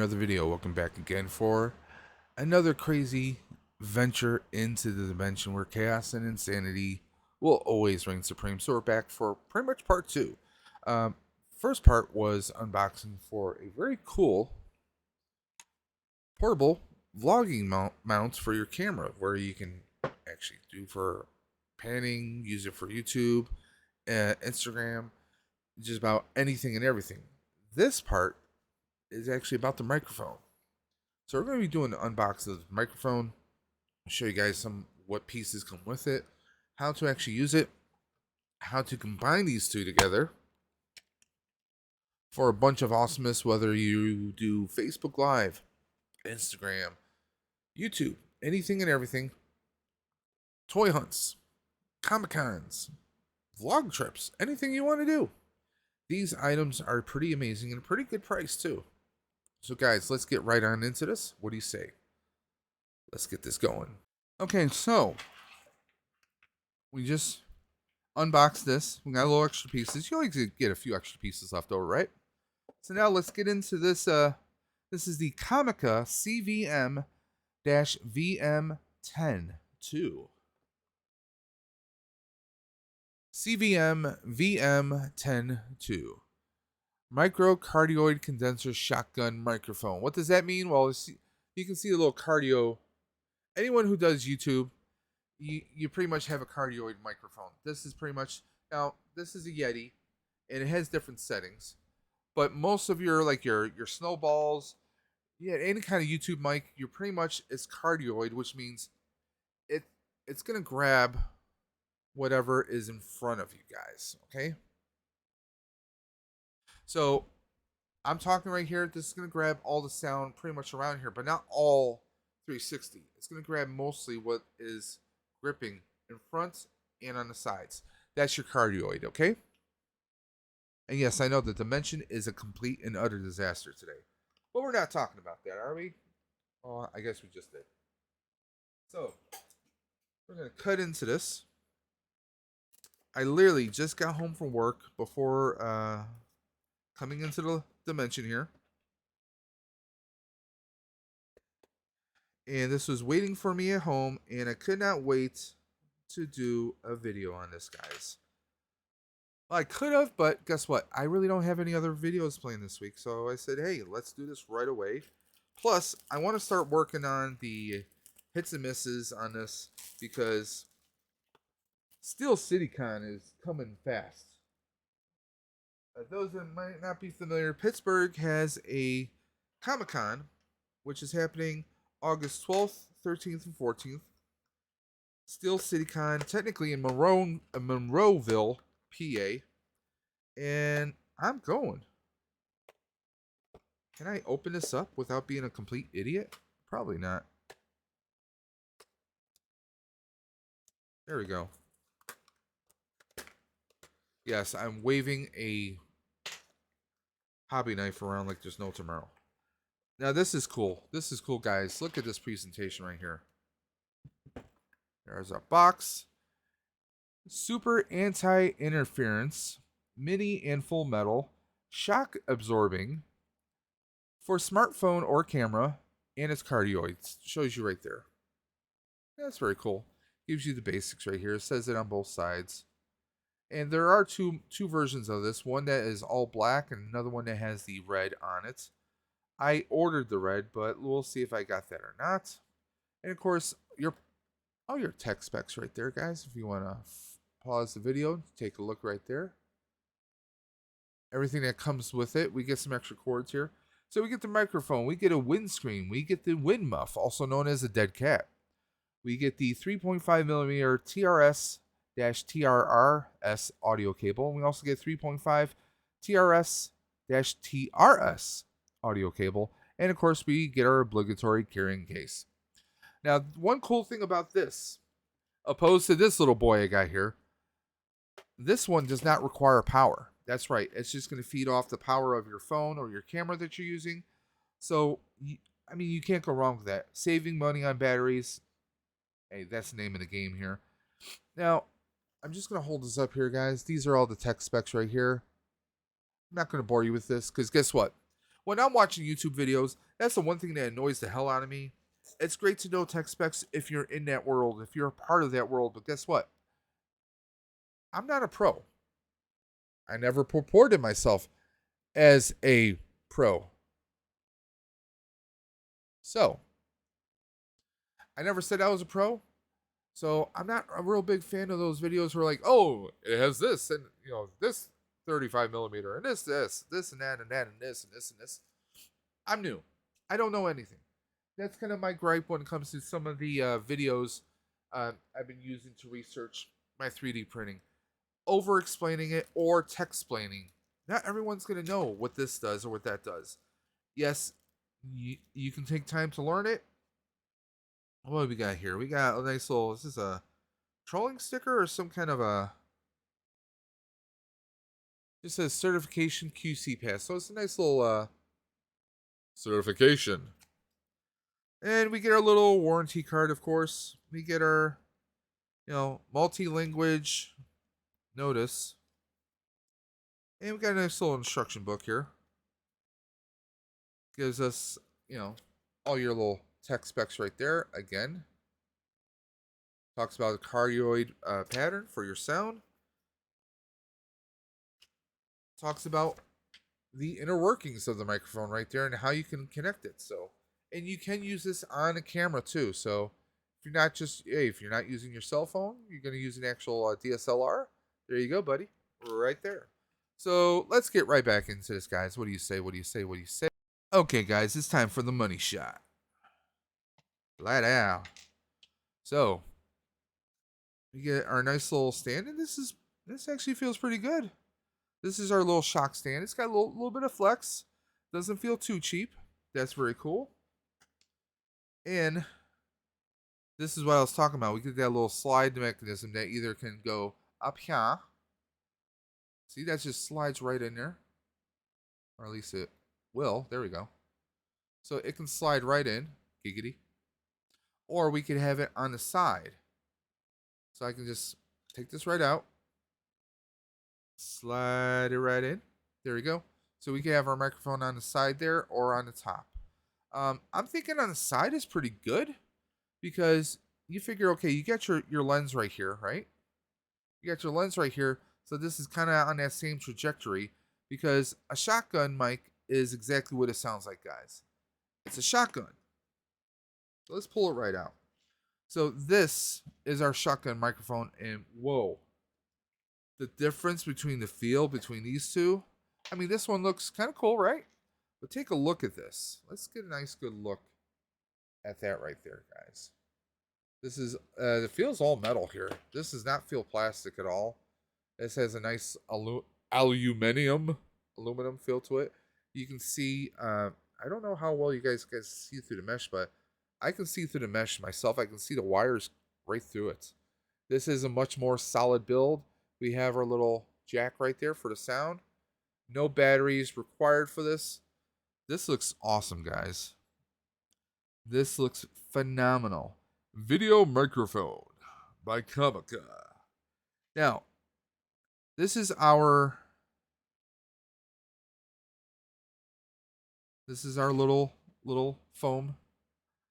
another video. Welcome back again for another crazy venture into the dimension where chaos and insanity will always reign supreme. So we're back for pretty much part two. Um, First part was unboxing for a very cool portable vlogging mount for your camera, where you can actually do for panning, use it for YouTube, Instagram, just about anything and everything. This part is actually about the microphone. So we're going to be doing an unboxing of the microphone, show you guys what pieces come with it, how to actually use it, how to combine these two together for a bunch of awesomeness, whether you do Facebook Live, Instagram, YouTube, anything and everything, toy hunts, Comic Cons, vlog trips, anything you want to do. These items are pretty amazing and a pretty good price too. So guys, let's get right on into this. What do you say? Let's get this going. Okay, so we just unboxed this. We got a little extra pieces. You always get a few extra pieces left over, right? So now let's get into this. This is the Comica CVM-VM10II. CVM-VM10II. Micro cardioid condenser shotgun microphone. What does that mean? Well, you can see a little cardio. Anyone who does YouTube, you pretty much have a cardioid microphone. This is pretty much, now this is a Yeti, and it has different settings. But most of your your snowballs, any kind of YouTube mic, you're pretty much it's cardioid, which means it's gonna grab whatever is in front of you guys. Okay. So I'm talking right here. This is going to grab all the sound pretty much around here, but not all 360. It's going to grab mostly what is gripping in front and on the sides. That's your cardioid, okay? And yes, I know the dimension is a complete and utter disaster today. But we're not talking about that, are we? Oh, I guess we just did. So, we're going to cut into this. I literally just got home from work before coming into the dimension here. And this was waiting for me at home, and I could not wait to do a video on this, guys. Well, I could have, but guess what? I really don't have any other videos planned this week, so I said, hey, let's do this right away. Plus, I want to start working on the hits and misses on this, because Steel City Con is coming fast. Those that might not be familiar, Pittsburgh has a Comic-Con, which is happening August 12th, 13th, and 14th. Steel City Con, technically in Monroeville, PA. And I'm going. Can I open this up without being a complete idiot? Probably not. There we go. Yes, I'm waving a hobby knife around like there's no tomorrow. Now this is cool. This is cool, guys. Look at this presentation right here. There's our box. Super anti-interference, mini and full metal, shock absorbing for smartphone or camera, and it's cardioids. Shows you right there. That's very cool. Gives you the basics right here. It says it on both sides. And there are two versions of this. One that is all black and another one that has the red on it. I ordered the red, but we'll see if I got that or not. And of course, all your tech specs right there, guys. If you want to pause the video, take a look right there. Everything that comes with it. We get some extra cords here. So we get the microphone. We get a windscreen. We get the wind muff, also known as a Deadcat. We get the 3.5mm TRS-TRRS audio cable. And we also get 3.5 TRS-TRS audio cable. And of course, we get our obligatory carrying case. Now, one cool thing about this, opposed to this little boy I got here, this one does not require power. That's right. It's just going to feed off the power of your phone or your camera that you're using. So, I mean, you can't go wrong with that. Saving money on batteries. Hey, that's the name of the game here. Now, I'm just going to hold this up here, guys. These are all the tech specs right here. I'm not going to bore you with this because guess what? When I'm watching YouTube videos, that's the one thing that annoys the hell out of me. It's great to know tech specs if you're in that world, if you're a part of that world, but guess what? I'm not a pro. I never purported myself as a pro. So, I never said I was a pro. So, I'm not a real big fan of those videos where like, oh, it has this and, this 35 millimeter and this and that and that and this and this and this. I'm new. I don't know anything. That's kind of my gripe when it comes to some of the videos I've been using to research my 3D printing. Over explaining it or text explaining. Not everyone's going to know what this does or what that does. Yes, you can take time to learn it. What do we got here? We got a nice little, is this a trolling sticker or some kind of a, just says certification QC pass. So it's a nice little certification. And we get our little warranty card, of course. We get our, multi-language notice. And we got a nice little instruction book here. Gives us, all your little tech specs right there. Again, talks about the cardioid pattern for your sound. Talks about the inner workings of the microphone right there and how you can connect it. So, and you can use this on a camera too. So, if you're not using your cell phone, you're going to use an actual DSLR. There you go, buddy. Right there. So, let's get right back into this, guys. What do you say? What do you say? What do you say? Okay, guys, it's time for the money shot. Lie down. So, we get our nice little stand, and this actually feels pretty good. This is our little shock stand. It's got a little bit of flex. Doesn't feel too cheap. That's very cool. And this is what I was talking about. We get that little slide mechanism that either can go up here. See, that just slides right in there. Or at least it will. There we go. So it can slide right in. Giggity. Or we could have it on the side. So I can just take this right out. Slide it right in. There we go. So we can have our microphone on the side there or on the top. I'm thinking on the side is pretty good because you figure, okay, you got your lens right here, right? You got your lens right here. So this is kind of on that same trajectory because a shotgun mic is exactly what it sounds like, guys. It's a shotgun. So let's pull it right out. So this is our shotgun microphone, and whoa. The difference between the feel between these two. I mean, this one looks kind of cool, right? But take a look at this. Let's get a nice good look at that right there, guys. This is, it feels all metal here. This does not feel plastic at all. This has a nice aluminum feel to it. You can see, I don't know how well you guys can see through the mesh, but I can see through the mesh myself. I can see the wires right through it. This is a much more solid build. We have our little jack right there for the sound. No batteries required for this. This looks awesome, guys. This looks phenomenal. Video microphone by Comica. Now, this is our little foam.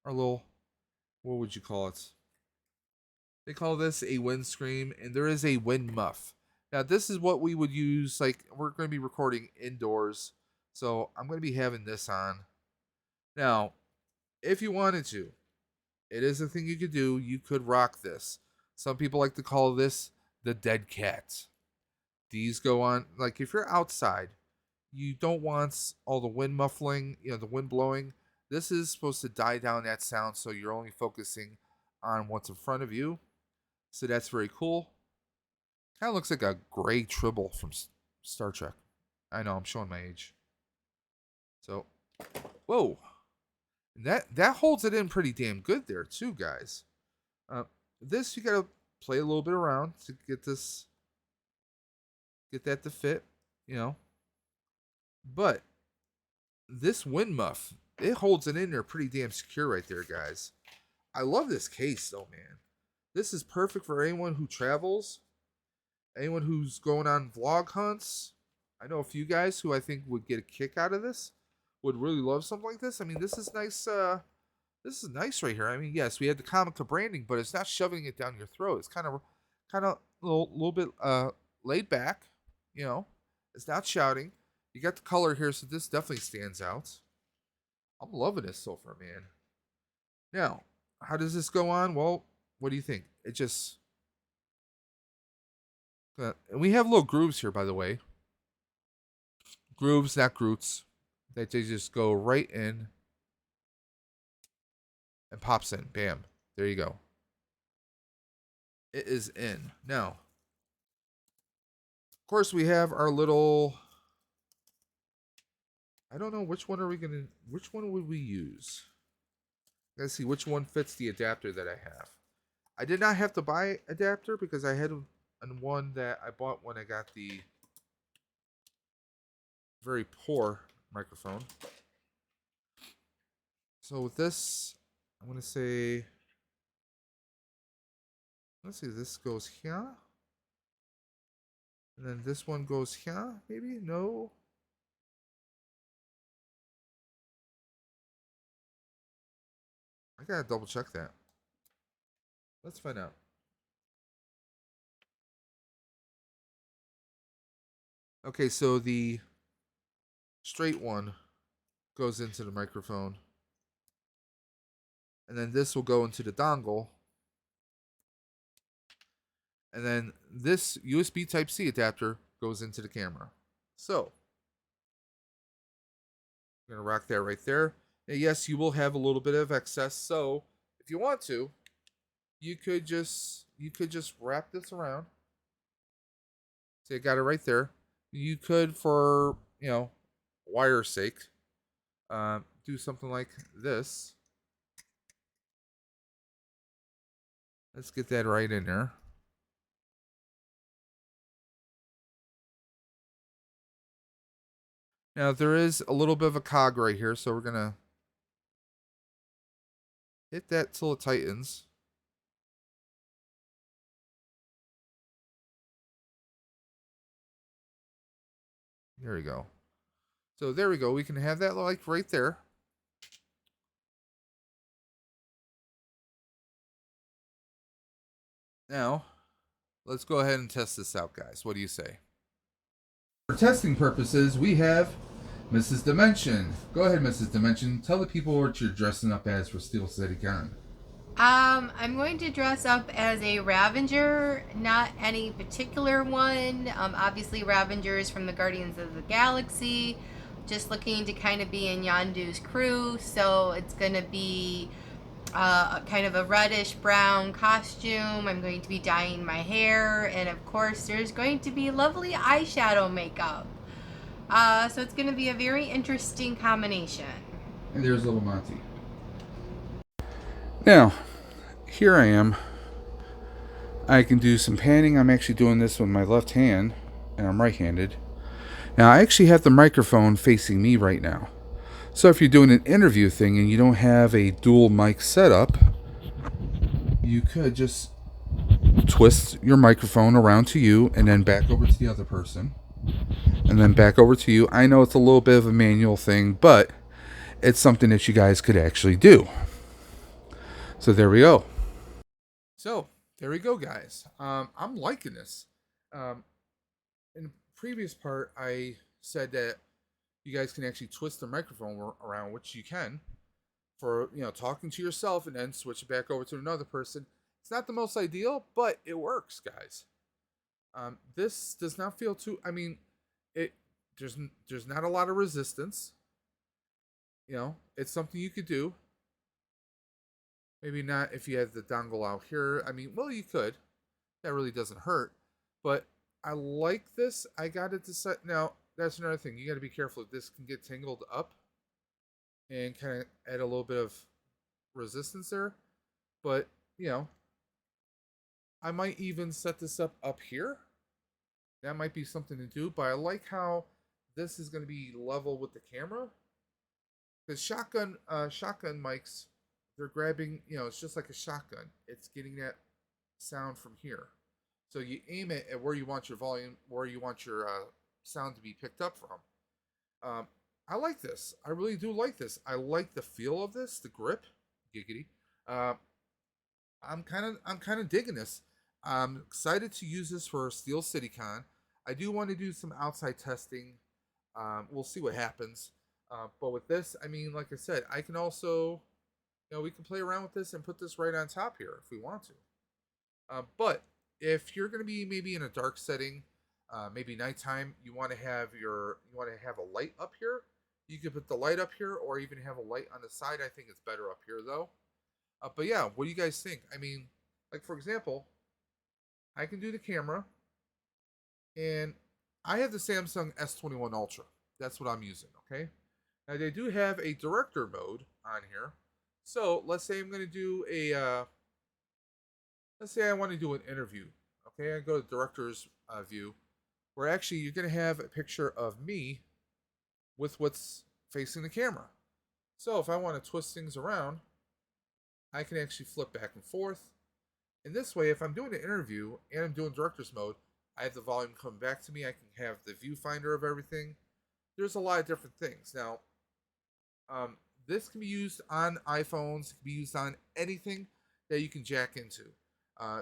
Our little, what would you call it? They call this a windscreen, and there is a wind muff. Now, this is what we would use, like, we're going to be recording indoors, so I'm going to be having this on. Now, if you wanted to, it is a thing you could do. You could rock this. Some people like to call this the Deadcat. These go on, like, if you're outside, you don't want all the wind muffling, the wind blowing. This is supposed to die down that sound, so you're only focusing on what's in front of you. So that's very cool. Kind of looks like a gray Tribble from Star Trek. I know, I'm showing my age. So, whoa. That holds it in pretty damn good there too, guys. This you gotta play a little bit around to get that to fit, But this wind muff, it holds it in there pretty damn secure right there, guys. I love this case though, man. This is perfect for anyone who travels, anyone who's going on vlog hunts. I know a few guys who I think would get a kick out of this. would really love something like this. I mean, this is nice. This is nice right here. I mean, yes, we had the Comica branding, but it's not shoving it down your throat. It's kind of a little bit laid back. You know, it's not shouting. You got the color here, so this definitely stands out. I'm loving this so far, man. Now, how does this go on? Well, what do you think? It just and we have little grooves here, by the way. Grooves, not groots. That they just go right in and pops in. Bam. There you go. It is in. Now, of course, we have our little... I don't know which one are we going to... Which one would we use? Let's see which one fits the adapter that I have. I did not have to buy adapter because I had one that I bought when I got the very poor microphone. So with this, I'm going to say... Let's see, this goes here. And then this one goes here, maybe? No. I gotta double check that. Let's find out. Okay, so the straight one goes into the microphone. And then this will go into the dongle. And then this USB Type-C adapter goes into the camera. So, I'm going to rock that right there. Now, yes, you will have a little bit of excess. So, if you want to, you could just wrap this around. See, I got it right there. You could, for, wire's sake, do something like this. Let's get that right in there. Now, there is a little bit of a cog right here, so we're going to hit that till it tightens. There we go. So there we go. We can have that like right there. Now, let's go ahead and test this out, guys. What do you say? For testing purposes, we have Mrs. Dimension. Go ahead, Mrs. Dimension. Tell the people what you're dressing up as for Steel City Con. I'm going to dress up as a Ravager, not any particular one. Obviously, Ravengers from the Guardians of the Galaxy. Just looking to kind of be in Yondu's crew, so it's going to be kind of a reddish brown costume. I'm going to be dyeing my hair, and of course, there's going to be lovely eyeshadow makeup. So it's going to be a very interesting combination. And there's little Monty. Now, here I am. I can do some panning. I'm actually doing this with my left hand, and I'm right-handed. Now, I actually have the microphone facing me right now. So if you're doing an interview thing and you don't have a dual mic setup, you could just twist your microphone around to you and then back over to the other person. And then back over to you. I know it's a little bit of a manual thing, but it's something that you guys could actually do. So there we go. So there we go, guys. I'm liking this. In the previous part, I said that you guys can actually twist the microphone around, which you can, for talking to yourself and then switch it back over to another person. It's not the most ideal, but it works, guys. This does not feel too. I mean, there's not a lot of resistance. It's something you could do. Maybe not if you had the dongle out here. I mean, well, you could. That really doesn't hurt. But I like this. I got it to set. Now, that's another thing. You got to be careful. This can get tangled up and kind of add a little bit of resistance there. But, I might even set this up here. That might be something to do. But I like how this is going to be level with the camera. Because shotgun mics, they're grabbing, it's just like a shotgun. It's getting that sound from here. So you aim it at where you want your volume, where you want your sound to be picked up from. I like this. I really do like this. I like the feel of this, the grip, giggity. Uh, I'm kind of digging this. I'm excited to use this for Steel City Con. I do want to do some outside testing. We'll see what happens. But with this, I mean, like I said, I can also, we can play around with this and put this right on top here if we want to. But if you're going to be maybe in a dark setting, maybe nighttime, you want to have a light up here. You could put the light up here, or even have a light on the side. I think it's better up here though. But yeah, what do you guys think? I mean, like for example, I can do the camera, and I have the Samsung S21 Ultra. That's what I'm using. Okay. Now they do have a director mode on here. So let's say I'm going to do let's say I want to do an interview. Okay, I go to director's view, where actually you're going to have a picture of me with what's facing the camera. So if I want to twist things around, I can actually flip back and forth. And this way, if I'm doing an interview and I'm doing director's mode, I have the volume coming back to me. I can have the viewfinder of everything. There's a lot of different things. Now, this can be used on iPhones. It can be used on anything that you can jack into.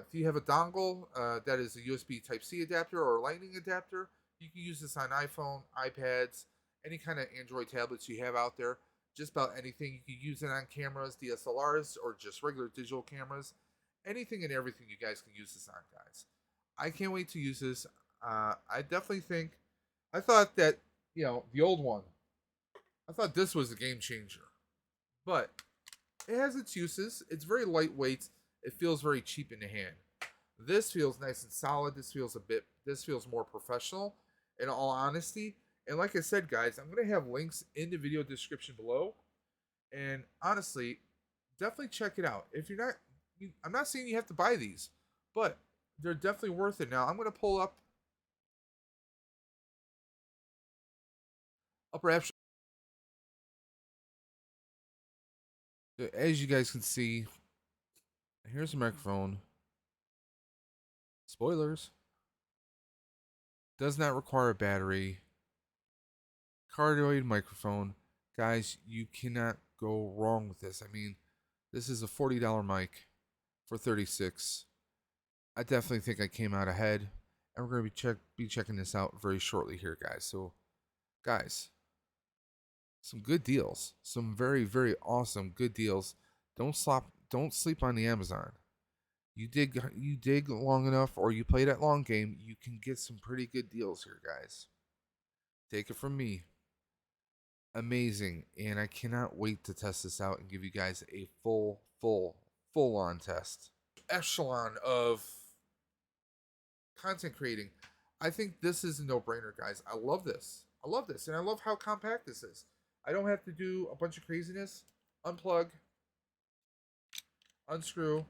If you have a dongle that is a USB Type-C adapter or a Lightning adapter, you can use this on iPhone, iPads, any kind of Android tablets you have out there. Just about anything. You can use it on cameras, DSLRs, or just regular digital cameras. Anything and everything you guys can use this on, guys. I can't wait to use this. I definitely think, I thought that, the old one, I thought this was a game changer. But it has its uses. It's very lightweight. It feels very cheap in the hand. This feels nice and solid. This feels more professional, in all honesty. And like I said, guys, I'm going to have links in the video description below. And honestly, definitely check it out. If you're not, I'm not saying you have to buy these, but they're definitely worth it. Now, I'm going to pull up upper aperture. As you guys can see, here's a microphone. Spoilers. Does not require a battery. Cardioid microphone. Guys, you cannot go wrong with this. I mean, this is a $40 mic for $36. I definitely think I came out ahead, and we're going to be checking this out very shortly here, guys. So, guys, some good deals. Some very, very awesome good deals. Don't sleep on the Amazon. You dig long enough, or you play that long game, you can get some pretty good deals here, guys. Take it from me. Amazing, and I cannot wait to test this out and give you guys a full on test. Echelon of content creating. I think this is a no-brainer, guys. I love this. And I love how compact this is. I don't have to do a bunch of craziness. Unplug, unscrew,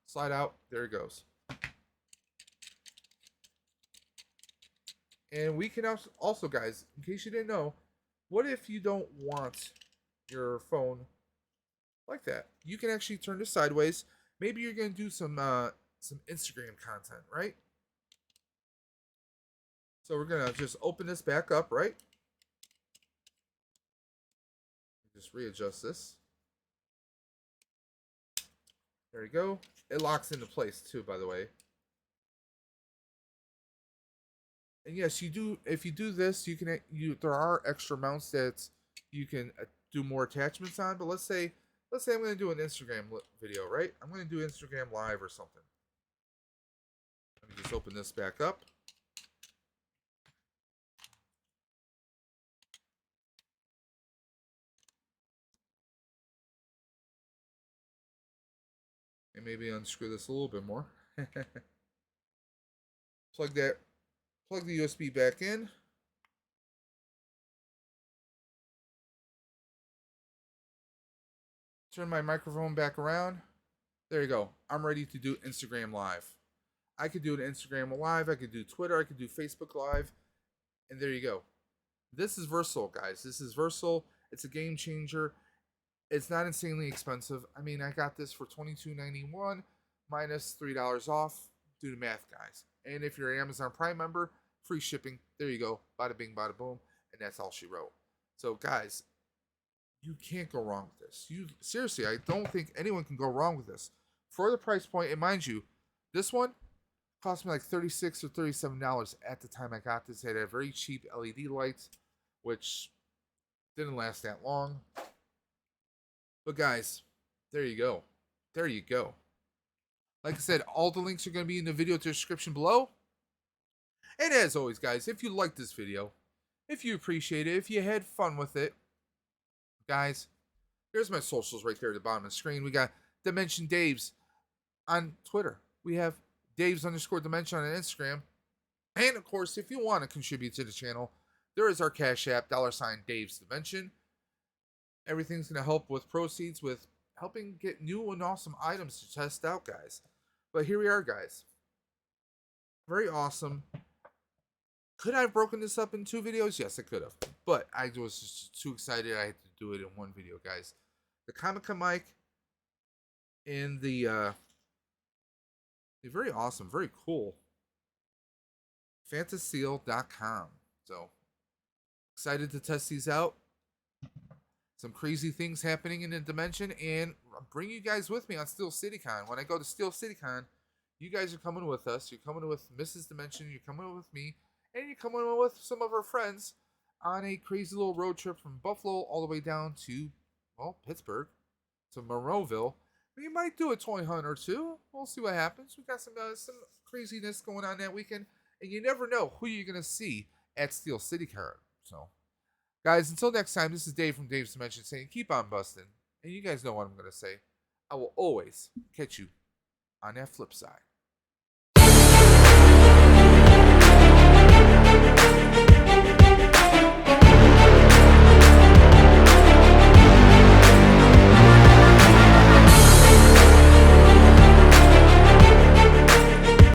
slide out. There it goes. And we can also, guys, in case you didn't know, what if you don't want your phone like that? You can actually turn this sideways. Maybe you're going to do some Instagram content, right? So we're going to just open this back up, right? Just readjust this. There you go. It locks into place too, by the way. And yes, you do. If you do this, there are extra mounts that you can do more attachments on. But let's say I'm going to do an Instagram video, right? I'm going to do Instagram Live or something. Let me just open this back up. And maybe unscrew this a little bit more. Plug the USB back in. Turn my microphone back around. There you go. I'm ready to do Instagram Live. I could do an Instagram Live. I could do Twitter. I could do Facebook Live. And there you go. This is versatile, guys. This is versatile. It's a game changer. It's not insanely expensive. I mean, I got this for $22.91 minus $3 off. Do the math, guys. And if you're an Amazon Prime member, free shipping. There you go. Bada bing, bada boom. And that's all she wrote. So, guys, you can't go wrong with this. You seriously, I don't think anyone can go wrong with this. For the price point, and mind you, this one cost me like $36 or $37 at the time I got this. It had a very cheap LED light, which didn't last that long. But guys, there you go. There you go. Like I said, all the links are going to be in the video description below. And as always, guys, if you liked this video, if you appreciate it, if you had fun with it, guys, here's my socials right there at the bottom of the screen. We got Dimension Daves on Twitter. We have Daves_Dimension on Instagram. And of course, if you want to contribute to the channel, there is our Cash App, $DavesDimension. Everything's going to help with proceeds with helping get new and awesome items to test out, guys. But here we are, guys. Very awesome. Could I have broken this up in 2 videos? Yes, I could have. But I was just too excited I had to do it in 1 video, guys. The Comica mic and the very awesome, very cool FANTASEAL.com. So, excited to test these out. Some crazy things happening in the dimension, and bring you guys with me on Steel CityCon. When I go to Steel CityCon, you guys are coming with us. You're coming with Mrs. Dimension. You're coming with me. And you're coming with some of our friends on a crazy little road trip from Buffalo all the way down to, well, Pittsburgh, to Monroeville. We might do a toy hunt or 2. We'll see what happens. We got some craziness going on that weekend, and you never know who you're going to see at Steel CityCon. So, guys, until next time, this is Dave from Dave's Dimension saying keep on busting. And you guys know what I'm going to say. I will always catch you on that flip side.